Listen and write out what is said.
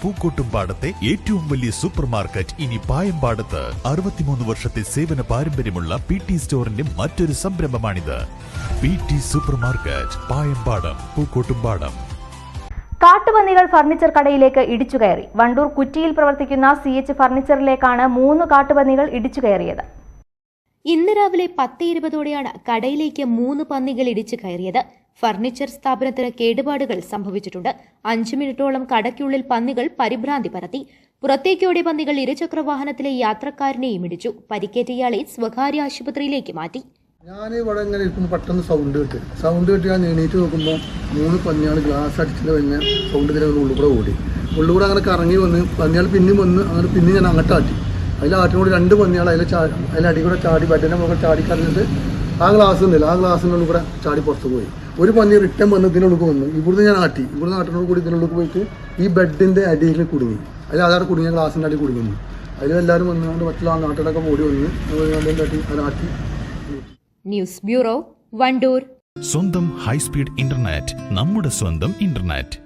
പൂക്കോട്ടുംപാടത്തെ ഏറ്റവും വലിയ super market ഇനി പായമ്പാടത്ത്. 63 വർഷത്തെ സേവന പാരമ്പര്യമുള്ള PT സ്റ്റോറിന്റെ മറ്റൊരു സംരംഭമാണിത്. PT super market, Payambadam, Pookkottumpadam. കാട്ടുപന്നികൾ ഫർണിച്ചർ കടയിലേക്ക് ഇടിച്ചുകയറി. വണ്ടൂർ കുറ്റിയിൽ പ്രവർത്തിക്കുന്ന CH ഫർണിച്ചറിലേക്കാണ് 3 കാട്ടുപന്നികൾ ഇടിച്ചുകയറിയത്. ഇന്ന് രാവിലെ 10:20ഓടെയാണ് കടയിലേക്ക് 3 പന്നികൾ ഇടിച്ചു കയറിയത്. ഫർണിച്ചർ സ്ഥാപനത്തിന് കേടുപാടുകൾ സംഭവിച്ചിട്ടുണ്ട്. 5 മിനിറ്റോളം കടയ്ക്കുള്ളിൽ പന്നികൾ പരിഭ്രാന്തി പരത്തി. പുറത്തേക്കോടിയ പന്നികൾ ഇരുചക്രവാഹനത്തിലെ യാത്രക്കാരനെയും ഇടിച്ചു. പരിക്കേറ്റയാളെ സ്വകാര്യ ആശുപത്രിയിലേക്ക് മാറ്റി. ഞാൻ ഇവിടെ ഇങ്ങനെ ഇരിക്കുമ്പോൾ പെട്ടെന്ന് സൗണ്ട് കേട്ട് ഞാൻ എണീറ്റ് നോക്കുമ്പോൾ 3 പന്നികൾ ഗ്ലാസ് അടിച്ചിട്ട് തന്നെ സൗണ്ട് ഇതിനെ ഉള്ളിൽ കൂടെ ഓടി. ഉള്ളിൽ കൂടെ അങ്ങനെ കറങ്ങി വന്ന് പന്നികൾ പിന്നെയും വന്ന് അങ്ങനെ പിന്നെ ഞാൻ അങ്ങോട്ട് ആട്ടി. ആറ്റിനോട് 2 പന്നികൾ അതിലടി കൂടെ ചാടി ബെഡിൻ്റെ മുകളിൽ ചാടി കറങ്ങിട്ട് ആ ഗ്ലാസ് ഉണ്ടല്ലോ, ആ ഗ്ലാസിനുള്ളിൽ കൂടെ ചാടി പുറത്ത് പോയി. ഒരു പന്നി റിട്ടേൺ വന്ന് ഇതിനുള്ളിൽ വന്നു. ഇവിടുന്ന് ഞാൻ ആട്ടി. ഇവിടുന്ന് ആട്ടിനോട് കൂടി ഇതിനുള്ളിൽ പോയിട്ട് ഈ ബെഡിൻ്റെ അടിയിൽ കുടുങ്ങി. അതവിടെ കുടുങ്ങിയ ഗ്ലാസിൻ്റെ അടി കുടുങ്ങുന്നു. അതിലെല്ലാവരും വന്നുകൊണ്ട് മറ്റുള്ള നാട്ടിലൊക്കെ ഓടി വന്ന് ആട്ടി. News bureau, Wandoor. സ്വന്തം ഹൈസ്പീഡ് ഇന്റർനെറ്റ്, നമ്മുടെ സ്വന്തം ഇന്റർനെറ്റ്.